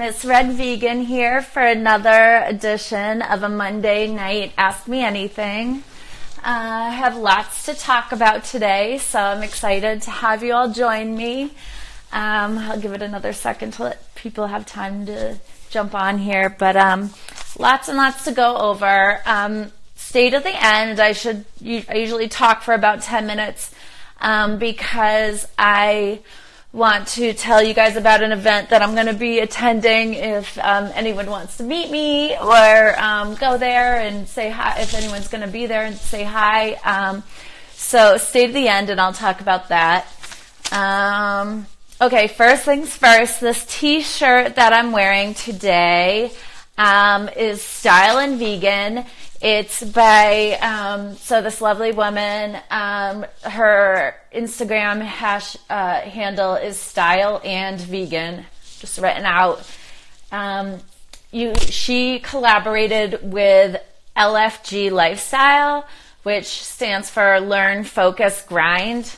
Miss Red Vegan here for another edition of a Monday night Ask Me Anything. I have lots to talk about today, so I'm excited to have you all join me. I'll give it another second to let people have time to jump on here, but lots and lots to go over. Stay to the end. I usually talk for about 10 minutes because I want to tell you guys about an event that I'm going to be attending if anyone wants to meet me or go there and say hi, if anyone's going to be there and say hi. So stay to the end and I'll talk about that. Okay, first things first, this t-shirt that I'm wearing today is Style and Vegan. It's by, so this lovely woman, her Instagram handle is Style and Vegan, just written out. She collaborated with LFG Lifestyle, which stands for Learn, Focus, Grind,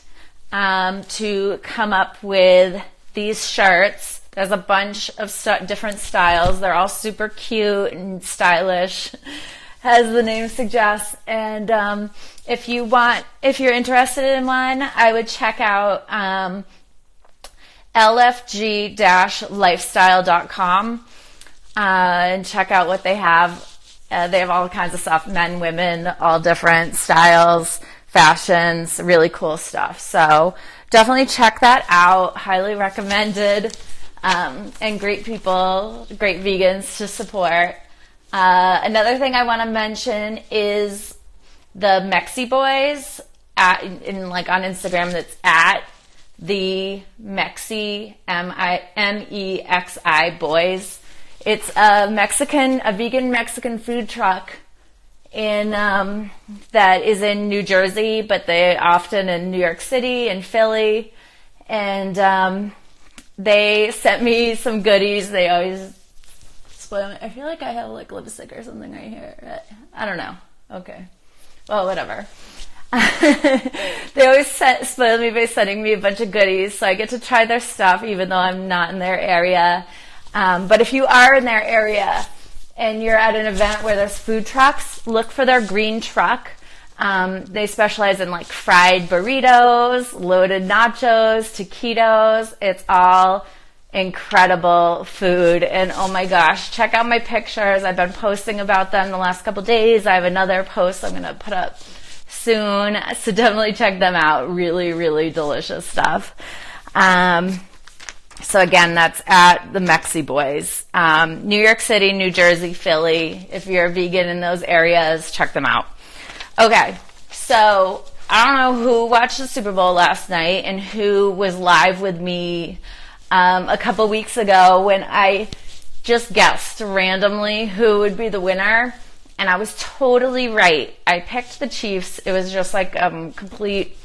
to come up with these shirts. There's a bunch of different styles. They're all super cute and stylish, as the name suggests. And if you're interested in one, I would check out lfg-lifestyle.com and check out what they have. They have all kinds of stuff, men, women, all different styles, fashions, really cool stuff. So definitely check that out. Highly recommended. And great people, great vegans to support. Another thing I want to mention is the Mexi Boys on Instagram. That's at the Mexi MEXI Boys. It's a vegan Mexican food truck that is in New Jersey, but they often in New York City and Philly, and they sent me some goodies. They always spoil me. I feel like I have like lipstick or something right here. I don't know. Okay. Well, whatever. They always spoil me by sending me a bunch of goodies, so I get to try their stuff even though I'm not in their area. But if you are in their area and you're at an event where there's food trucks, look for their green truck. They specialize in like fried burritos, loaded nachos, taquitos. It's all incredible food, and oh my gosh, check out my pictures. I've been posting about them the last couple days. I have another post I'm going to put up soon, so definitely check them out. Really, really delicious stuff. So again, that's at the Mexi Boys. New York City, New Jersey, Philly. If you're a vegan in those areas, check them out. Okay, so I don't know who watched the Super Bowl last night and who was live with me a couple weeks ago when I just guessed randomly who would be the winner, and I was totally right. I picked the Chiefs. It was just like a complete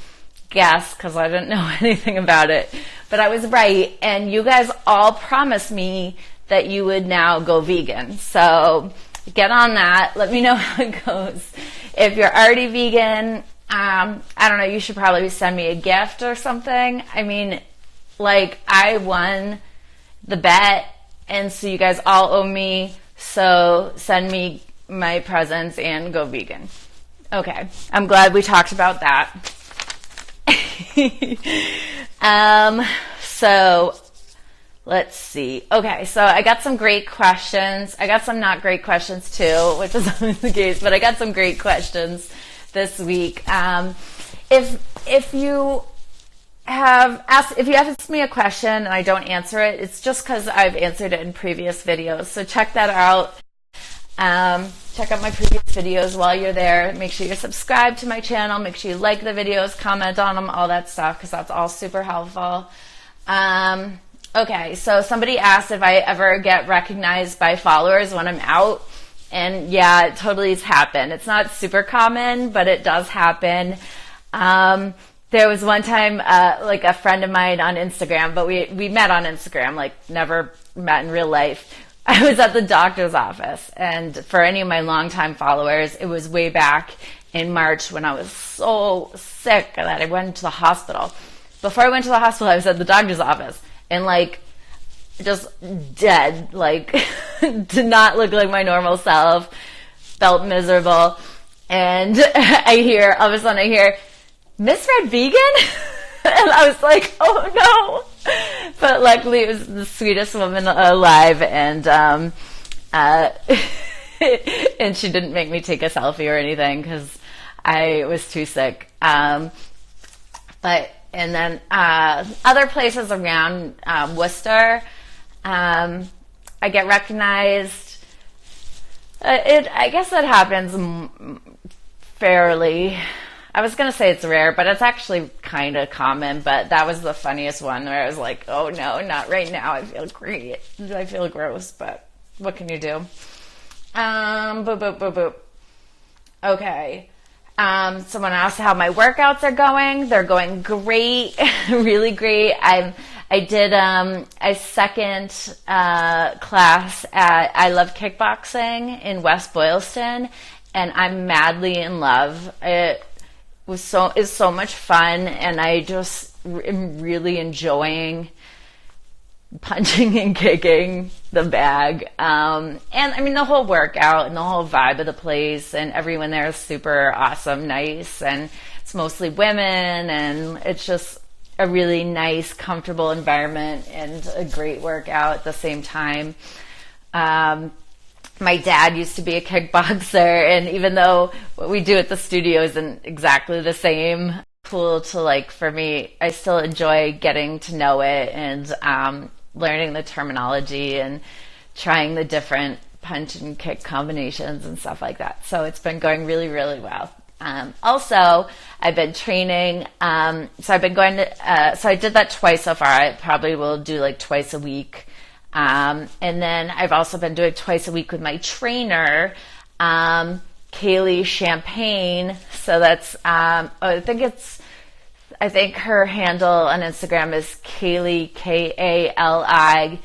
guess because I didn't know anything about it, but I was right, and you guys all promised me that you would now go vegan. So get on that. Let me know how it goes. If you're already vegan, I don't know, you should probably send me a gift or something. I mean, like, I won the bet, and so you guys all owe me, so send me my presents and go vegan. Okay, I'm glad we talked about that. So let's see. Okay, so I got some great questions. I got some not great questions too, which is always the case, but I got some great questions this week. If you asked me a question and I don't answer it, it's just because I've answered it in previous videos. So check that out. Check out my previous videos while you're there. Make sure you're subscribed to my channel. Make sure you like the videos, comment on them, all that stuff, because that's all super helpful. Okay, so somebody asked if I ever get recognized by followers when I'm out. And yeah, it totally has happened. It's not super common, but it does happen. There was one time, like a friend of mine on Instagram, but we met on Instagram, like never met in real life. I was at the doctor's office, and for any of my longtime followers, it was way back in March when I was so sick that I went to the hospital. Before I went to the hospital, I was at the doctor's office, and like just dead, like did not look like my normal self, felt miserable. And all of a sudden I hear, Miss Red Vegan? And I was like, oh no. But luckily it was the sweetest woman alive, and and she didn't make me take a selfie or anything because I was too sick. And then other places around Worcester, I get recognized. I guess it happens fairly. I was going to say it's rare, but it's actually kind of common. But that was the funniest one where I was like, oh no, not right now. I feel great. I feel gross, but what can you do? Boop, boop, boop, boop. Okay. Someone asked how my workouts are going. They're going great, really great. I did a second class at I Love Kickboxing in West Boylston, and I'm madly in love. It was so much fun, and I just am really enjoying punching and kicking the bag. And I mean, the whole workout and the whole vibe of the place, and everyone there is super awesome, nice, and it's mostly women, and it's just a really nice, comfortable environment and a great workout at the same time. My dad used to be a kickboxer, and even though what we do at the studio isn't exactly the same, cool to, like, for me, I still enjoy getting to know it and learning the terminology and trying the different punch and kick combinations and stuff like that. So it's been going really, really well. Also, I've been training. So I've been going to, so I did that twice so far. I probably will do like twice a week. And then I've also been doing twice a week with my trainer, Kaylee Champagne. So that's, I think her handle on Instagram is Kaylee, Kalic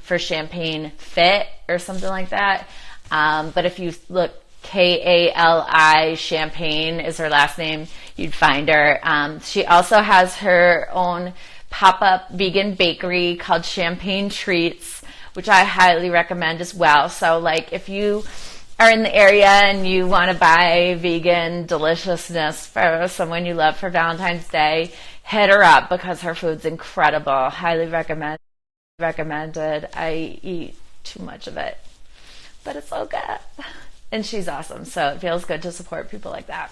for Champagne Fit or something like that. But if you look, Kali Champagne is her last name, you'd find her. She also has her own pop-up vegan bakery called Champagne Treats, which I highly recommend as well. So, like, if you are in the area and you want to buy vegan deliciousness for someone you love for Valentine's Day, hit her up because her food's incredible. Highly recommended. I eat too much of it, but it's so good. And she's awesome, so it feels good to support people like that.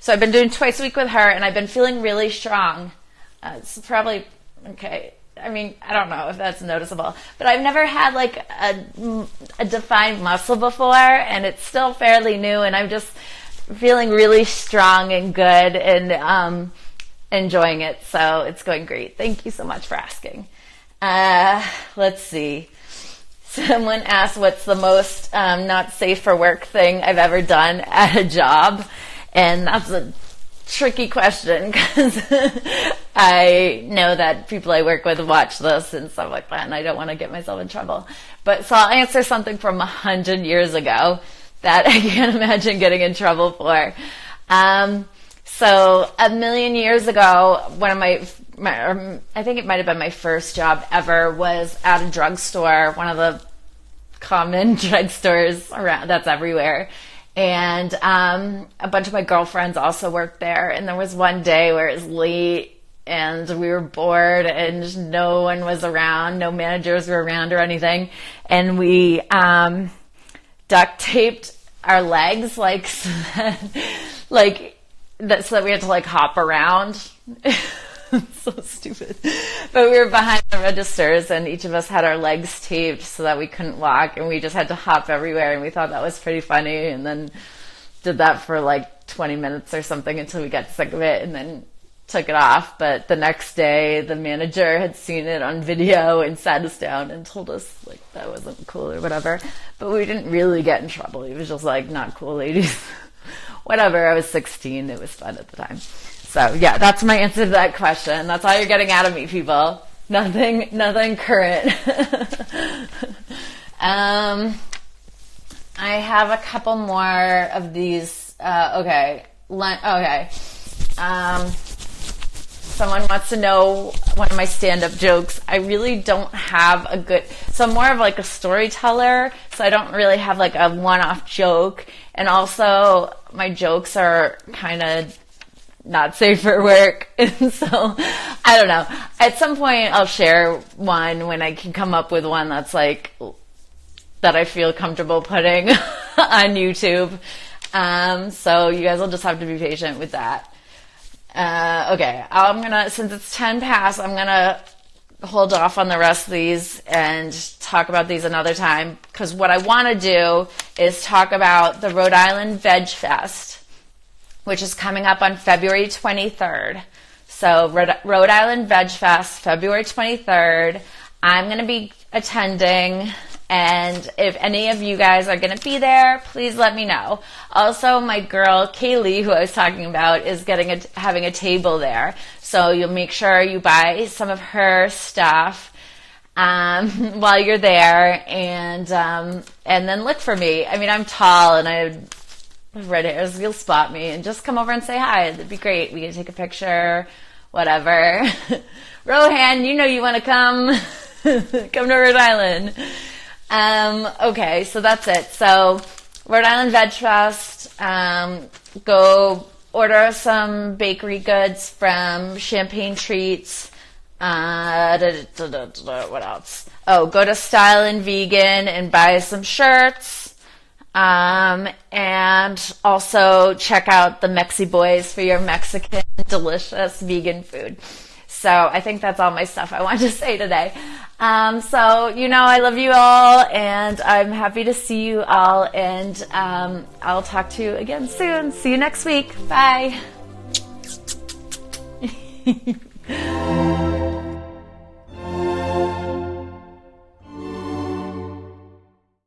So I've been doing twice a week with her, and I've been feeling really strong. It's probably, okay, I mean, I don't know if that's noticeable, but I've never had like a defined muscle before, and it's still fairly new, and I'm just feeling really strong and good and enjoying it, so it's going great. Thank you so much for asking. Let's see. Someone asked what's the most not safe for work thing I've ever done at a job, and that's a tricky question because I know that people I work with watch this and stuff like that, and I don't want to get myself in trouble. But so I'll answer something from 100 years ago that I can't imagine getting in trouble for. So 1,000,000 years ago, one of my I think it might have been my first job ever, was at a drugstore, one of the common drugstores around that's everywhere. And a bunch of my girlfriends also worked there. And there was one day where it was late and we were bored and no one was around, no managers were around or anything. And we duct taped our legs like so that we had to like hop around. So stupid. But we were behind the registers and each of us had our legs taped so that we couldn't walk, and we just had to hop everywhere, and we thought that was pretty funny, and then did that for like 20 minutes or something until we got sick of it and then took it off. But the next day the manager had seen it on video and sat us down and told us like that wasn't cool or whatever. But we didn't really get in trouble. He was just like, not cool, ladies. Whatever, I was 16. It was fun at the time. So yeah, that's my answer to that question. That's all you're getting out of me, people. Nothing current. I have a couple more of these. Okay. someone wants to know one of my stand-up jokes, I really don't have a good, so I'm more of like a storyteller, so I don't really have like a one-off joke, and also my jokes are kind of not safe for work, and so I don't know. At some point I'll share one when I can come up with one that's like, that I feel comfortable putting on YouTube. So you guys will just have to be patient with that. Okay, since it's 10 past, I'm gonna hold off on the rest of these and talk about these another time, because what I want to do is talk about the Rhode Island Vegfest, which is coming up on February 23rd. So Rhode Island Vegfest, February 23rd. I'm going to be attending, and if any of you guys are going to be there, please let me know. Also, my girl Kaylee, who I was talking about, is having a table there. So you'll make sure you buy some of her stuff while you're there, and then look for me. I mean, I'm tall and I have red hair, so you'll spot me, and just come over and say hi. That'd be great. We can take a picture, whatever. Rohan, you know you want to come. Come to Rhode Island. Okay, so that's it. So Rhode Island Veg Fest. Go order some bakery goods from Champagne Treats. What else? Oh, go to Style and Vegan and buy some shirts. And also check out the Mexi Boys for your Mexican delicious vegan food. So I think that's all my stuff I wanted to say today. So, I love you all, and I'm happy to see you all, and I'll talk to you again soon. See you next week. Bye.